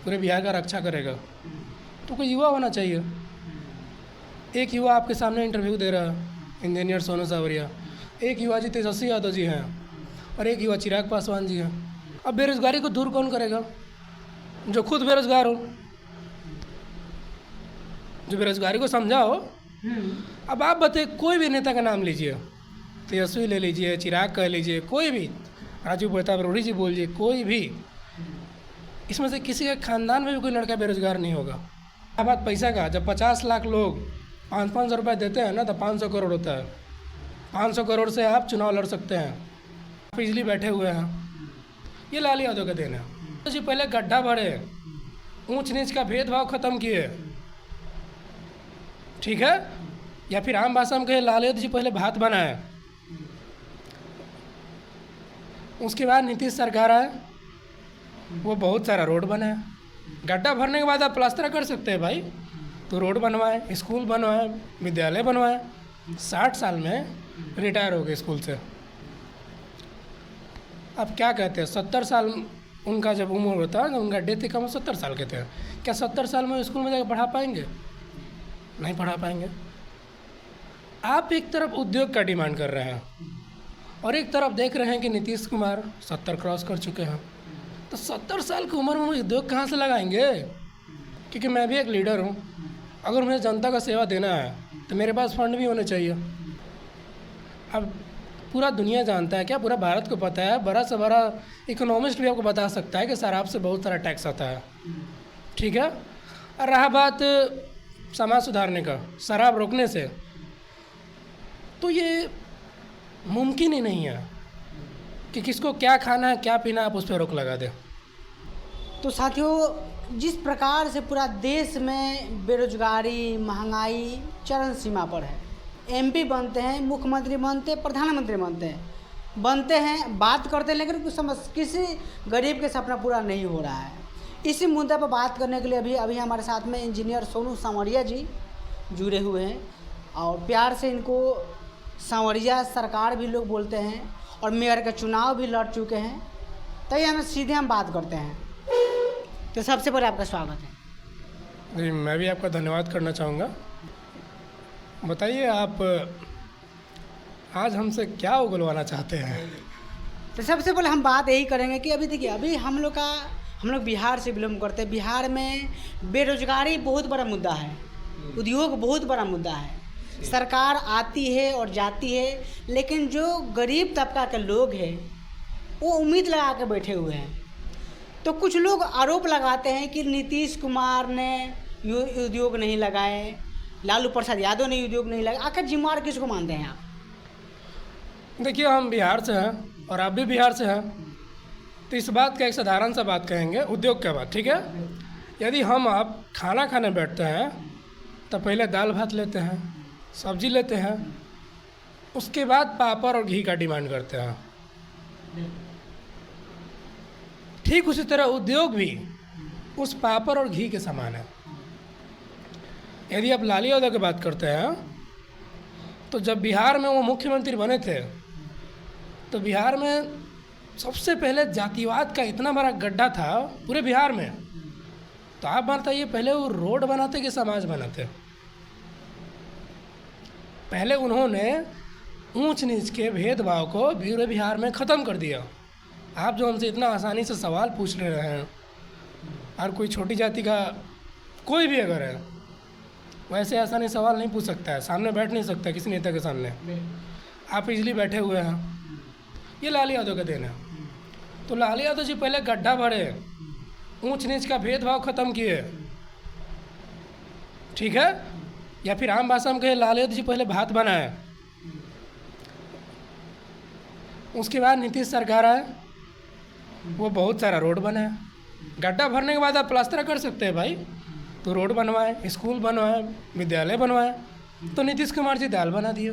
पूरे बिहार का रक्षा करेगा, तो कोई युवा होना चाहिए। एक युवा आपके सामने इंटरव्यू दे रहा है, इंजीनियर सोनू सावरिया, एक युवा जी तेजस्वी यादव जी हैं, और एक युवा चिराग पासवान जी हैं। अब बेरोजगारी को दूर कौन करेगा? जो खुद बेरोजगार हो, जो बेरोजगारी को समझा हो। अब आप बताइए, कोई भी नेता का नाम लीजिए, तेजस्वी ले लीजिए, चिराग कह लीजिए, कोई भी, राजू प्रताप रूढ़ी जी बोलिए, कोई भी, इसमें से किसी के खानदान में भी कोई लड़का बेरोजगार नहीं होगा। अब बात पैसा का, जब 50 लाख लोग 500 रुपये देते हैं ना, तो 500 करोड़ होता है। 500 करोड़ से आप चुनाव लड़ सकते हैं। आप इजली बैठे हुए हैं, ये लालू यादव का देन है। तो जी पहले गड्ढा भरे, ऊंच नीच का भेदभाव खत्म किए, ठीक है, या फिर आम भाषा में कहे लालू यादव जी पहले भात बनाए, उसके बाद नीतीश सरकार आए, वो बहुत सारा रोड बनाए। गड्ढा भरने के बाद आप प्लास्टर कर सकते हैं भाई, तो रोड बनवाए, स्कूल बनवाए, विद्यालय बनवाए। 60 साल में रिटायर हो गए स्कूल से। अब क्या कहते हैं, 70 साल उनका जब उम्र होता है, उनका डेथ कम 70 साल के थे, क्या 70 साल में स्कूल में जाकर पढ़ा पाएंगे? नहीं पढ़ा पाएंगे। आप एक तरफ उद्योग का डिमांड कर रहे हैं और एक तरफ देख रहे हैं कि नीतीश कुमार 70 क्रॉस कर चुके हैं, तो 70 साल की उम्र में उद्योग कहाँ से लगाएंगे? क्योंकि मैं भी एक लीडर हूँ, अगर मुझे जनता का सेवा देना है तो मेरे पास फंड भी होने चाहिए। अब पूरा दुनिया जानता है, क्या पूरा भारत को पता है, बड़ा से बड़ा इकोनॉमिस्ट भी आपको बता सकता है कि शराब से बहुत सारा टैक्स आता है, ठीक है। और रहा बात समाज सुधारने का, शराब रोकने से, तो ये मुमकिन ही नहीं है कि किसको क्या खाना है क्या पीना है आप उस पर रोक लगा दें। तो साथियों, जिस प्रकार से पूरा देश में बेरोजगारी, महंगाई चरम सीमा पर है, एमपी बनते हैं, मुख्यमंत्री बनते हैं, प्रधानमंत्री बनते हैं, बात करते हैं, लेकिन कुछ किसी गरीब के सपना पूरा नहीं हो रहा है। इसी मुद्दे पर बात करने के लिए अभी हमारे साथ में इंजीनियर सोनू सावरिया जी जुड़े हुए हैं, और प्यार से इनको सावरिया सरकार भी लोग बोलते हैं, और मेयर का चुनाव भी लड़ चुके हैं। तो ये हम बात करते हैं। तो सबसे पहले आपका स्वागत है। जी, मैं भी आपका धन्यवाद करना चाहूँगा। बताइए, आप आज हमसे क्या उगलवाना चाहते हैं? तो सबसे पहले हम बात यही करेंगे कि अभी देखिए, अभी हम लोग बिहार से बिलोंग करते हैं। बिहार में बेरोजगारी बहुत बड़ा मुद्दा है, उद्योग बहुत बड़ा मुद्दा है। सरकार आती है और जाती है, लेकिन जो गरीब तबका के लोग हैं वो उम्मीद लगा के बैठे हुए हैं। तो कुछ लोग आरोप लगाते हैं कि नीतीश कुमार ने उद्योग नहीं लगाए, लालू प्रसाद यादव ने उद्योग नहीं लगाए। आखिर जिम्मेवार किसको मानते हैं आप? देखिए, हम बिहार से हैं और आप भी बिहार से हैं, तो इस बात का एक साधारण सा बात कहेंगे, उद्योग का बात, ठीक है। यदि हम आप खाना खाने बैठते हैं तो पहले दाल भात लेते हैं, सब्जी लेते हैं, उसके बाद पापड़ और घी का डिमांड करते हैं। ठीक उसी तरह उद्योग भी उस पापड़ और घी के समान है। यदि आप लालू यादव की बात करते हैं, तो जब बिहार में वो मुख्यमंत्री बने थे, तो बिहार में सबसे पहले जातिवाद का इतना बड़ा गड्ढा था पूरे बिहार में। तो आप बताइए, पहले वो रोड बनाते कि समाज बनाते? पहले उन्होंने ऊंच नीच के भेदभाव को पूरे बिहार में ख़त्म कर दिया। आप जो हमसे इतना आसानी से सवाल पूछ ले रहे हैं, और कोई छोटी जाति का कोई भी अगर है, वैसे आसानी सवाल नहीं पूछ सकता है, सामने बैठ नहीं सकता किसी नेता के सामने। आप इजली बैठे हुए हैं, ये लालू यादव का देन है। तो लालू यादव जी पहले गड्ढा भरे, ऊंच नीच का भेदभाव खत्म किए, ठीक है, या फिर आम भाषा में कहे लालू यादव जी पहले भात बनाए, उसके बाद नीतीश सरकार आए, वो बहुत सारा रोड बनाए। गड्ढा भरने के बाद आप प्लास्टर कर सकते हैं भाई, तो रोड बनवाए, स्कूल बनवाए, विद्यालय बनवाए। तो नीतीश कुमार जी दाल बना दिए,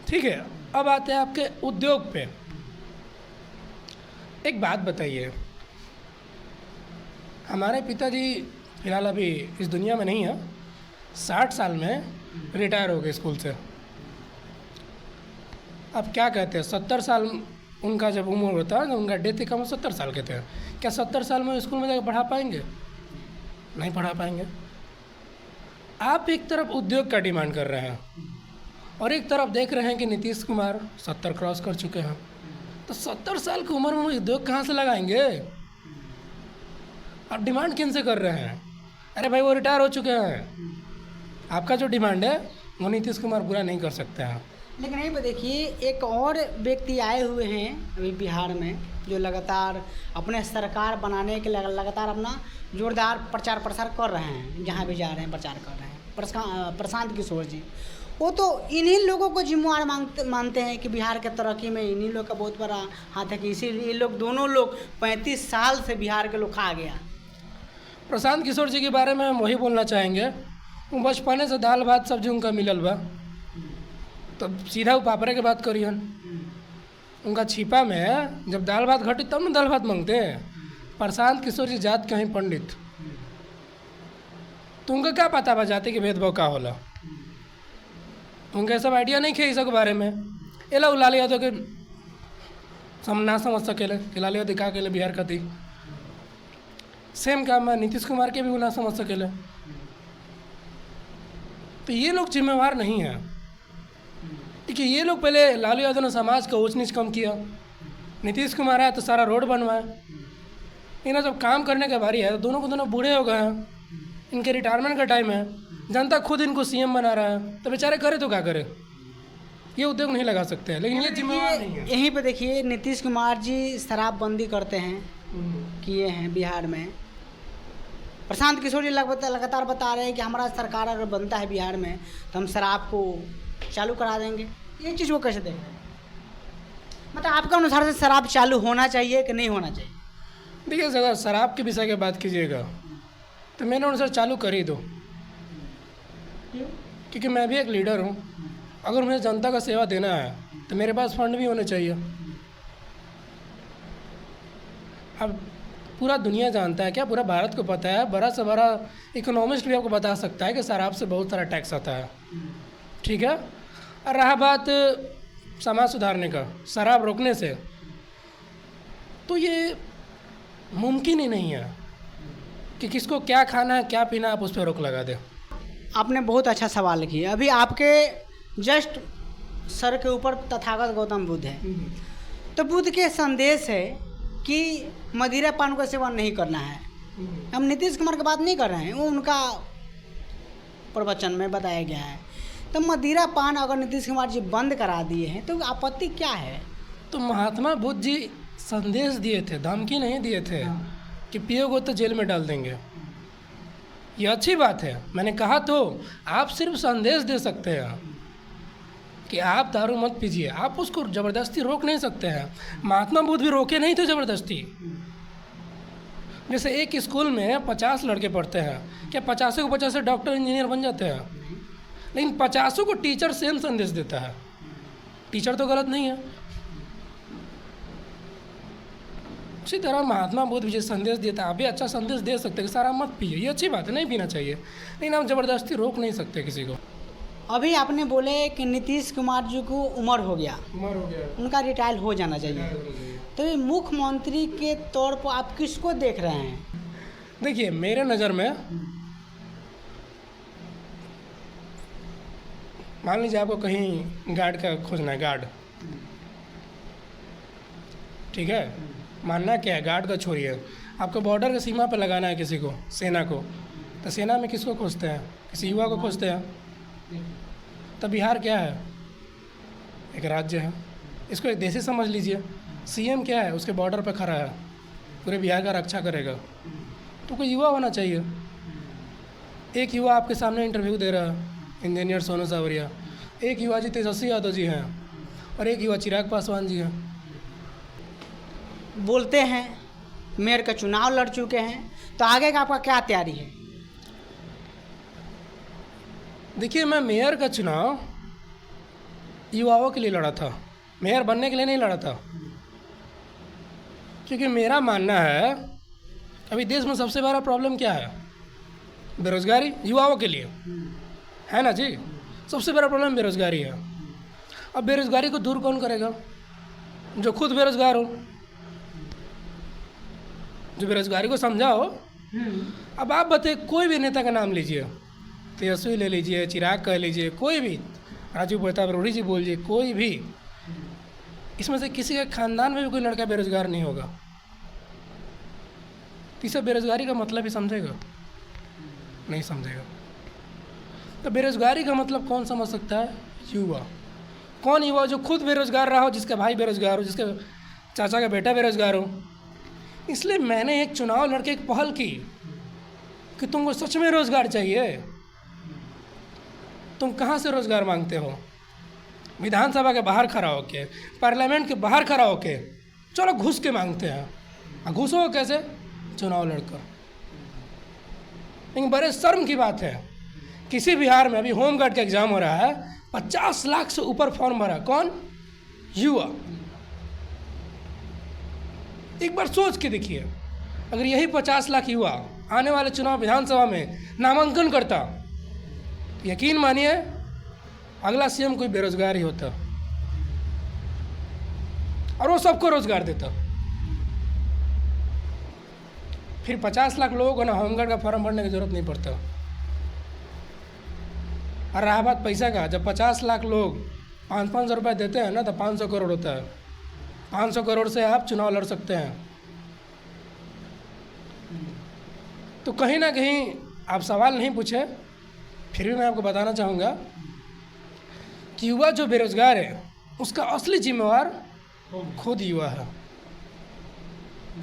ठीक है। अब आते हैं आपके उद्योग पे। एक बात बताइए, हमारे पिताजी फिलहाल अभी इस दुनिया में नहीं है, 60 साल में रिटायर हो गए स्कूल से। अब क्या कहते हैं, 70 साल उनका जब उम्र होता है, उनका डेथ कम 70 साल के थे, क्या 70 साल में स्कूल में जाकर पढ़ा पाएंगे? नहीं पढ़ा पाएंगे। आप एक तरफ उद्योग का डिमांड कर रहे हैं और एक तरफ देख रहे हैं कि नीतीश कुमार 70 क्रॉस कर चुके हैं, तो 70 साल की उम्र में वो उद्योग कहाँ से लगाएंगे? आप डिमांड किन से कर रहे हैं? अरे भाई वो रिटायर हो चुके हैं। आपका जो डिमांड है वो नीतीश कुमार पूरा नहीं कर सकते हैं। लेकिन यहीं पर देखिए एक और व्यक्ति आए हुए हैं अभी बिहार में, जो लगातार अपने सरकार बनाने के लिए लगातार अपना जोरदार प्रचार प्रसार कर रहे हैं, जहाँ भी जा रहे हैं प्रचार कर रहे हैं। प्रशांत किशोर जी, वो तो इन्हीं लोगों को जिम्मेवार मानते हैं कि बिहार के तरक्की में इन्हीं लोग का बहुत बड़ा हाथ है, कि इसीलिए ये लोग दोनों लोग 35 साल से बिहार के लोग खा गया। प्रशांत किशोर जी के बारे में हम वही बोलना चाहेंगे, वो बचपने से दाल भात सब्जी उनका मिलल बा, तो सीधा वो पापड़े के बात करियन। उनका छिपा में जब दाल भात घटी तब ना दाल भात मांगते हैं। प्रशांत किशोर जी जात के हैं पंडित, तो उनका क्या पता बा जाति के भेदभाव का होला? उनके सब आइडिया नहीं खे इस के बारे में। एला लाल यादव के हम ना समझ सकेले कि लाल यादव का के बिहार खाती सेम काम है, नीतीश कुमार के भी वो ना समझ सकेले। तो ये लोग जिम्मेवार नहीं हैं। देखिए ये लोग पहले लालू यादव ने समाज का ऊंच नीच कम किया, नीतीश कुमार आया तो सारा रोड बनवाया। इन्हें जब काम करने की बारी है तो दोनों को दोनों बूढ़े हो गए हैं, इनके रिटायरमेंट का टाइम है, जनता खुद इनको सीएम बना रहा है, तो बेचारे करे तो क्या करे? ये उद्योग नहीं लगा सकते हैं, लेकिन ये जिम्मेवार नहीं है। यहीं पे देखिए नीतीश कुमार जी शराबबंदी करते हैं, किए हैं बिहार में। प्रशांत किशोर जी लगातार बता रहे हैं कि हमारा सरकार अगर बनता है बिहार में तो हम शराब को चालू करा देंगे। ये चीज़ वो कैसे देख रहे हैं? मतलब आपके अनुसार से शराब चालू होना चाहिए कि नहीं होना चाहिए? देखिए अगर शराब के विषय की बात कीजिएगा तो मेरे अनुसार चालू कर ही दो, क्योंकि मैं भी एक लीडर हूँ। अगर मुझे जनता का सेवा देना है तो मेरे पास फंड भी होने चाहिए। अब पूरा दुनिया जानता है, क्या पूरा भारत को पता है, बड़ा से बड़ा इकोनॉमिस्ट भी आपको बता सकता है कि शराब से बहुत सारा टैक्स आता है, ठीक है। और रहा बात समाज सुधारने का शराब रोकने से, तो ये मुमकिन ही नहीं है कि किसको क्या खाना है क्या पीना है आप उस पर रोक लगा दे। आपने बहुत अच्छा सवाल किया। अभी आपके जस्ट सर के ऊपर तथागत गौतम बुद्ध है, तो बुद्ध के संदेश है कि मदिरा पान का सेवन नहीं करना है। हम नीतीश कुमार की बात नहीं कर रहे हैं, वो उनका प्रवचन में बताया गया है। तो मदिरा पान अगर नीतीश कुमार जी बंद करा दिए हैं तो आपत्ति क्या है? तो महात्मा बुद्ध जी संदेश दिए थे, धमकी नहीं दिए थे कि पियोगे तो जेल में डाल देंगे। ये अच्छी बात है, मैंने कहा तो आप सिर्फ संदेश दे सकते हैं कि आप दारू मत पीजिए, आप उसको ज़बरदस्ती रोक नहीं सकते हैं। महात्मा बुद्ध भी रोके नहीं थे ज़बरदस्ती। जैसे एक स्कूल में 50 लड़के पढ़ते हैं, क्या 50 को 50 डॉक्टर इंजीनियर बन जाते हैं? लेकिन 50 को टीचर सेम संदेश देता है। टीचर तो गलत नहीं है। उसी तरह महात्मा बुद्ध भी संदेश देता है, आप भी अच्छा संदेश दे सकते हैं कि सारा मत पिए, ये अच्छी बात है, नहीं पीना चाहिए, लेकिन आप ज़बरदस्ती रोक नहीं सकते किसी को। अभी आपने बोले कि नीतीश कुमार जी को उम्र हो गया, उनका रिटायर हो जाना चाहिए, तो ये मुख्यमंत्री के तौर पर आप किसको देख रहे हैं? देखिए मेरे नज़र में मान लीजिए आपको कहीं गार्ड का खोजना है, गार्ड, ठीक है, मानना क्या है, गार्ड का छोड़िए, आपको बॉर्डर की सीमा पर लगाना है किसी को, सेना को, तो सेना में किसको खोजते हैं? किसी युवा को खोजते हैं। तो बिहार क्या है? एक राज्य है, इसको एक देश ही समझ लीजिए। सीएम क्या है? उसके बॉर्डर पर खड़ा है, पूरे बिहार का रक्षा करेगा, तो कोई युवा होना चाहिए। एक युवा आपके सामने इंटरव्यू दे रहा है, इंजीनियर सोनू सावरिया, एक युवा जी तेजस्वी यादव जी हैं, और एक युवा चिराग पासवान जी हैं। बोलते हैं मेयर का चुनाव लड़ चुके हैं, तो आगे का आपका क्या तैयारी है? देखिए मैं मेयर का चुनाव युवाओं के लिए लड़ा था, मेयर बनने के लिए नहीं लड़ा था, क्योंकि मेरा मानना है अभी देश में सबसे बड़ा प्रॉब्लम क्या है? बेरोजगारी, युवाओं के लिए है ना जी, सबसे बड़ा प्रॉब्लम बेरोजगारी है। अब बेरोजगारी को दूर कौन करेगा? जो खुद बेरोजगार हो। जो बेरोजगारी को समझाओ। अब आप बताइए, कोई भी नेता का नाम लीजिए, तेजस्वी ले लीजिए, चिराग कह लीजिए, कोई भी, राजू प्रताप रूढ़ी जी बोल लीजिए, कोई भी, इसमें से किसी के खानदान में भी कोई लड़का बेरोजगार नहीं होगा। तो इसे बेरोजगारी का मतलब ही समझेगा? नहीं समझेगा। तो बेरोजगारी का मतलब कौन समझ सकता है? युवा। कौन युवा? जो खुद बेरोजगार रहा हो, जिसका भाई बेरोजगार हो, जिसके चाचा का बेटा बेरोजगार हो। इसलिए मैंने एक चुनाव लड़के एक पहल की कि तुमको सच में रोजगार चाहिए, तुम कहाँ से रोजगार मांगते हो? विधानसभा के बाहर खड़ा होके, पार्लियामेंट के बाहर खड़ा होके, चलो घुस के मांगते हैं। घुसो कैसे? चुनाव लड़कर। लेकिन बड़े शर्म की बात है, किसी बिहार में अभी होमगार्ड का एग्जाम हो रहा है, 50 लाख से ऊपर फॉर्म भरा। कौन? युवा। एक बार सोच के देखिए, अगर यही 50 लाख युवा आने वाले चुनाव विधानसभा में नामांकन करता, यकीन मानिए अगला सीएम कोई बेरोजगार ही होता और वो सबको रोजगार देता। फिर 50 लाख लोगों को ना होमगार्ड का फॉर्म भरने की जरूरत नहीं पड़ता। और रहा बात पैसा का, जब 50 लाख लोग 500 रुपये देते हैं ना, तो 500 करोड़ होता है। 500 करोड़ से आप चुनाव लड़ सकते हैं। तो कहीं ना कहीं आप सवाल नहीं पूछे, फिर भी मैं आपको बताना चाहूँगा कि युवा जो बेरोजगार है उसका असली जिम्मेवार खुद युवा है।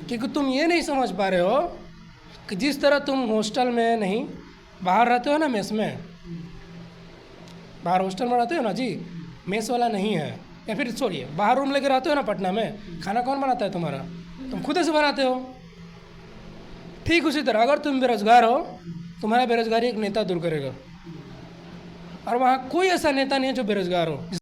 क्योंकि तुम ये नहीं समझ पा रहे हो कि जिस तरह तुम हॉस्टल में नहीं, बाहर रहते हो ना, मेस में, बाहर हॉस्टल में रहते हो ना जी, मेस वाला नहीं है, या फिर छोड़िए, बाहर रूम लेके रहते हो ना पटना में, खाना कौन बनाता है तुम्हारा? तुम खुद से बनाते हो। ठीक उसी तरह अगर तुम बेरोजगार हो, तुम्हारा बेरोजगारी एक नेता दूर करेगा। और वहाँ कोई ऐसा नेता नहीं है जो बेरोजगार हो।